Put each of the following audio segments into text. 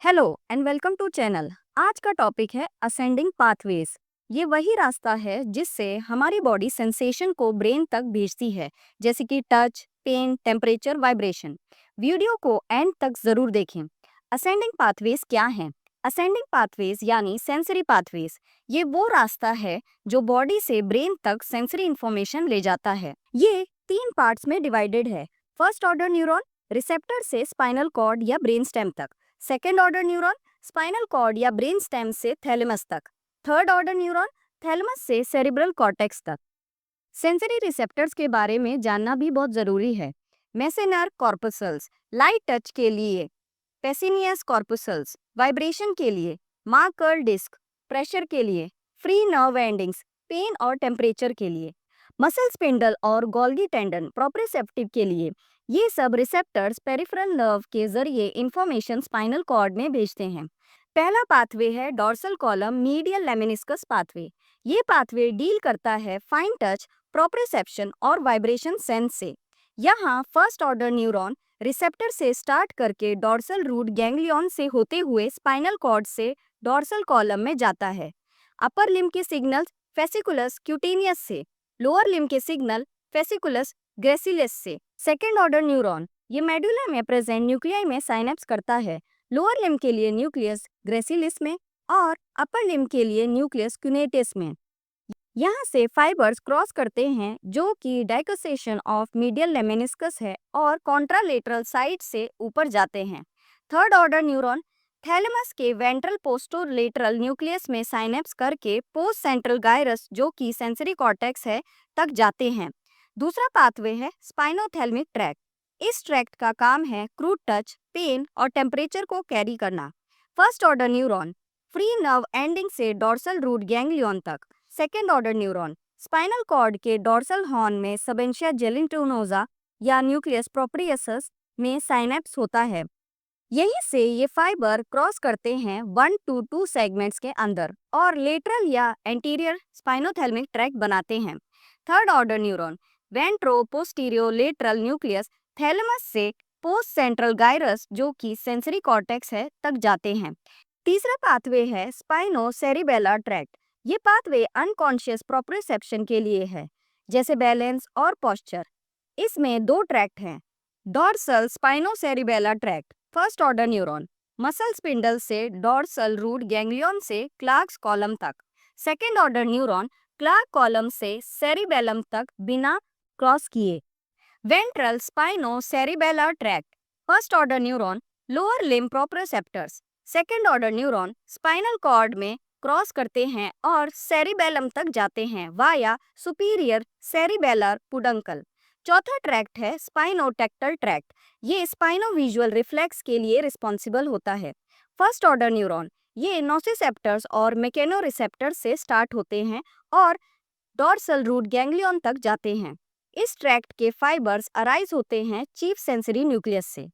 Hello and welcome to channel. आज का topic है असेंडिंग पाथवेज। ये वही रास्ता है जिससे हमारी बॉडी सेंसेशन को ब्रेन तक भेजती है, जैसे कि touch, pain, temperature, vibration. Video को एंड तक जरूर देखें। असेंडिंग पाथवेज क्या है? असेंडिंग पाथवेज यानी सेंसरी पाथवेज, ये वो रास्ता है जो बॉडी से ब्रेन तक सेंसरी इंफॉर्मेशन ले जाता है। ये 3 पार्ट्स में डिवाइडेड है। फर्स्ट ऑर्डर न्यूरॉन, रिसेप्टर से स्पाइनल कॉर्ड या ब्रेन स्टेम तक। Second order neuron, spinal cord या ब्रेन स्टेम से थैलेमस तक। थर्ड ऑर्डर न्यूरॉन, थैलेमस से सेरिब्रल कॉर्टेक्स तक। सेंसरी रिसेप्टर्स के बारे में जानना भी बहुत जरूरी है। मेसेनर कॉर्पसल्स लाइट टच के लिए, पेसिनियस कॉर्पसल्स वाइब्रेशन के लिए, मार्कर डिस्क प्रेशर के लिए, फ्री नर्व एंडिंग्स पेन और टेम्परेचर के लिए, मसल स्पिंडल और गोल्गी टेंडन प्रोप्रियोसेप्टिव के लिए। ये सब रिसेप्टर्स पेरिफेरल नर्व के जरिए इंफॉर्मेशन स्पाइनल कॉर्ड में भेजते हैं। पहला पाथवे है dorsal column medial lemniscus pathway. ये पाथवे डील करता है फाइन टच, प्रोप्रियोसेप्शन और वाइब्रेशन सेंस से। यहाँ फर्स्ट ऑर्डर न्यूरॉन रिसेप्टर से स्टार्ट करके डॉर्सल रूट गैंग्लियन से होते हुए स्पाइनल कॉर्ड से डॉर्सल कॉलम में जाता है। अपर लिम्ब के सिग्नल फेसिकुलस क्यूटेनियस से, लोअर लिम्ब के सिग्नल फेसिकुलस ग्रेसिलिस से। सेकेंड ऑर्डर न्यूरॉन ये मेडुला में प्रेजेंट न्यूक्लियाई में साइनेप्स करता है। लोअर लिम्ब के लिए न्यूक्लियस ग्रेसिलिस में और अपर लिम्ब के लिए न्यूक्लियस क्यूनेटिस में। यहाँ से फाइबर्स क्रॉस करते हैं जो कि डाइकोसेशन ऑफ मीडियल लेमेनिस्कस है और कॉन्ट्रालेटरल साइड से ऊपर जाते हैं। थर्ड ऑर्डर न्यूरॉन थैलेमस के वेंट्रल पोस्टोलेटरल न्यूक्लियस में साइनेप्स करके पोस्ट सेंट्रल गायरस जो कि सेंसरी कॉर्टेक्स है तक जाते हैं। दूसरा पाथवे है स्पाइनोथैलेमिक ट्रैक्ट। इस ट्रैक्ट का काम है क्रूड टच, पेन और टेम्परेचर को कैरी करना। First order neuron free nerve ending से डॉर्सल रूट गैंग्लियन तक। Second order neuron spinal cord के डॉर्सल हॉर्न में सबेंशिया जेलेंटिनोजा या न्यूक्लियस प्रोप्रियसस में साइनेप्स होता है। यहीं से ये फाइबर क्रॉस करते हैं 1 to 2 सेगमेंट्स के अंदर और लेटरल या एंटीरियर स्पाइनोथैलेमिक ट्रैक्ट बनाते हैं। Third order neuron ventro posterior lateral nucleus thalamus से पोस्ट सेंट्रल गायरस जो कि सेंसरी कॉर्टेक्स है तक जाते हैं। तीसरा पाथवे है स्पाइनो सेरिबेलर ट्रैक्ट। ये पाथवे अनकॉन्शियस प्रोप्रियोसेप्शन के लिए है, जैसे बैलेंस और पोस्चर। इसमें 2 ट्रैक्ट हैं। Dorsal spino cerebellar tract first order neuron muscle spindle से डॉर्सल रूट गैंग्लियन से क्लार्क्स कॉलम तक। Second order neuron Clarke column से सेरिबेलम तक बिना क्रॉस किए। Ventral spino cerebellar tract first order neuron lower limb proprioceptors. Second order neuron spinal cord में cross करते हैं और सेरिबेलम तक जाते हैं वाया सुपीरियर सेरिबेलर पुडंकल। चौथा ट्रैक्ट है स्पाइनोटेक्टल ट्रैक्ट। ये स्पाइनो विजुअल रिफ्लेक्स के लिए रिस्पॉन्सिबल होता है। फर्स्ट ऑर्डर न्यूरॉन ये नोसिसेप्टर्स और मेकेनोरिसेप्टर्स से स्टार्ट होते हैं और डॉर्सल रूट गैंग्लियन तक जाते हैं। इस ट्रैक्ट के फाइबर्स अराइज होते हैं चीफ सेंसरी न्यूक्लियस से।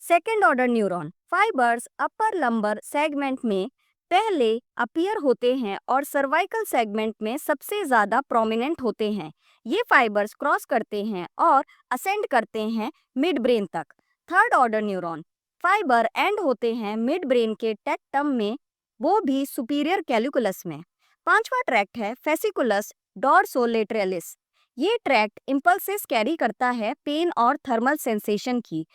सेकेंड ऑर्डर न्यूरॉन फाइबर्स अपर लंबर सेगमेंट में पहले अपीयर होते हैं और सर्वाइकल सेगमेंट में सबसे ज्यादा प्रोमिनेंट होते हैं। ये फाइबर्स क्रॉस करते हैं और असेंड करते हैं मिड ब्रेन तक। Third order neuron fibre and होते हैं मिड ब्रेन के टेक्टम में, वो भी सुपीरियर कैलिकुलस में। पांचवा ट्रैक्ट है फेसिकुलस डॉर्सोलेटरलिस। ये ट्रैक्ट इंपल्सेस कैरी करता है पेन और थर्मल सेंसेशन की।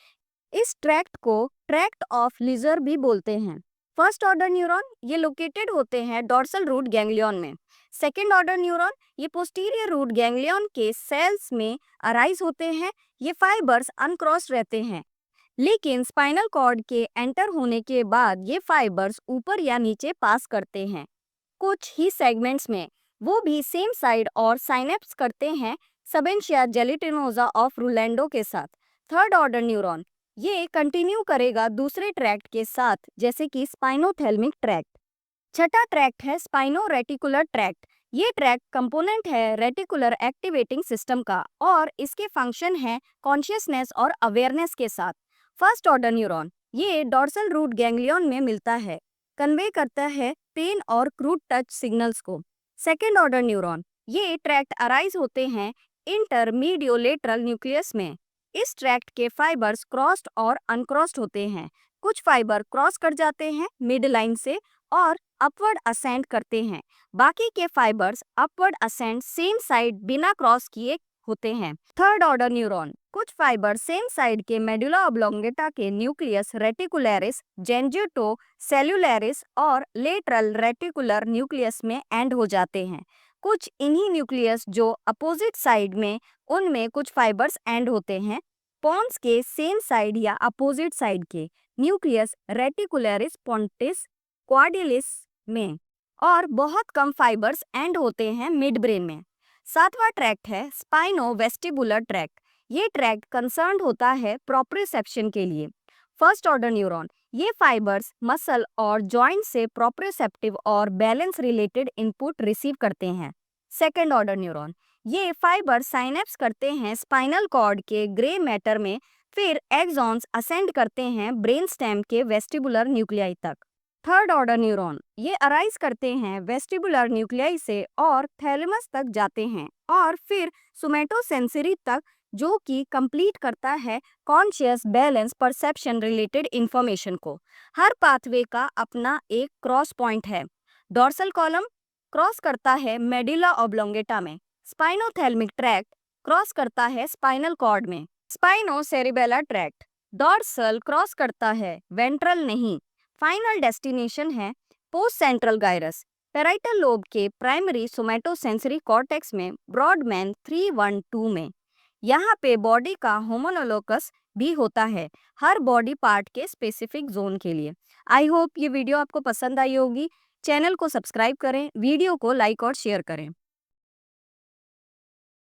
इस ट्रैक्ट को ट्रैक्ट ऑफ लिजर भी बोलते हैं। फर्स्ट ऑर्डर न्यूरॉन ये लोकेटेड होते हैं डॉर्सल रूट गैंग्लियन में। सेकेंड ऑर्डर न्यूरॉन ये पोस्टीरियर रूट गैंग्लियन के सेल्स में अराइज होते हैं। ये फाइबर्स अनक्रॉस्ड रहते हैं, लेकिन स्पाइनल कॉर्ड के एंटर होने के बाद ये फाइबर्स ऊपर या नीचे पास करते हैं कुछ ही सेगमेंट्स में, वो भी सेम साइड और साइनेप्स करते हैं सबेंशिया जेलेटिनोजा ऑफ रुलैंडो के साथ। थर्ड ऑर्डर न्यूरॉन ये कंटिन्यू करेगा दूसरे ट्रैक्ट के साथ, जैसे कि स्पाइनोथैलेमिक ट्रैक्ट। छठा ट्रैक्ट है स्पाइनो रेटिकुलर ट्रैक्ट। ये ट्रैक्ट कंपोनेंट है रेटिकुलर एक्टिवेटिंग सिस्टम का और इसके फंक्शन है कॉन्शियसनेस और अवेयरनेस के साथ। फर्स्ट ऑर्डर न्यूरॉन ये डॉर्सल रूट गैंग्लियन में मिलता है, कन्वे करता है पेन और क्रूड टच सिग्नल्स को। सेकेंड ऑर्डर न्यूरॉन ये ट्रैक्ट अराइज होते हैं इंटरमीडियोलेटरल न्यूक्लियस में। इस ट्रैक्ट के फाइबर्स क्रॉस्ड और अनक्रॉस्ड होते हैं कुछ फाइबर क्रॉस कर जाते हैं मिड लाइन से और अपवर्ड असेंड करते हैं। बाकी के fibres upward ascend same side बिना क्रॉस किए होते हैं। थर्ड ऑर्डर न्यूरॉन, कुछ फाइबर सेम साइड के मेडुला ऑब्लोंगेटा के न्यूक्लियस रेटिकुलरिस, जेंजिटो सेल्युलरिस और लेटरल रेटिकुलर न्यूक्लियस में एंड हो जाते हैं। कुछ इन्हीं न्यूक्लियस जो अपोजिट साइड में, उनमें कुछ फाइबर्स एंड होते हैं। पॉन्स के सेम साइड या अपोजिट साइड के न्यूक्लियस रेटिकुलरिस पोंटिस क्वाड्रिलिस में, और बहुत कम फाइबर्स एंड होते हैं मिड ब्रेन में। सातवां ट्रैक्ट है स्पाइनो वेस्टिबुलर ट्रैक्ट। ये ट्रैक्ट कंसर्न होता है प्रोप्रियोसेप्शन के लिए। फर्स्ट ऑर्डर न्यूरॉन, ये फाइबर्स मसल और जॉइंट से प्रोप्रियोसेप्टिव और बैलेंस रिलेटेड इनपुट रिसीव करते हैं। सेकेंड ऑर्डर न्यूरॉन, ये फाइबर साइनेप्स करते हैं स्पाइनल कॉर्ड के ग्रे मैटर में, फिर एक्सॉन्स असेंड करते हैं ब्रेन स्टेम के वेस्टिबुलर न्यूक्लियाई तक। थर्ड ऑर्डर न्यूरॉन, ये अराइज करते हैं वेस्टिबुलर न्यूक्लियाई से और थैलेमस तक जाते हैं और फिर सोमैटोसेंसरी तक, जो कि कंप्लीट करता है conscious balance perception related information को। हर पाथवे का अपना एक क्रॉस पॉइंट है। डॉर्सल कॉलम क्रॉस करता है मेडुला ऑब्लोंगेटा में। स्पाइनोथैलेमिक ट्रैक्ट क्रॉस करता है स्पाइनल कॉर्ड में। स्पाइनो सेरिबेलर ट्रैक्ट डॉर्सल क्रॉस करता है, वेंट्रल नहीं। फाइनल डेस्टिनेशन है post central gyrus, parietal lobe के प्राइमरी सोमैटोसेंसरी कॉर्टेक्स में ब्रॉडमैन 312 में। यहाँ पे बॉडी का होमोलोकस भी होता है, हर बॉडी पार्ट के स्पेसिफिक जोन के लिए। आई होप ये वीडियो आपको पसंद आई होगी। चैनल को सब्सक्राइब करें, वीडियो को लाइक और शेयर करें।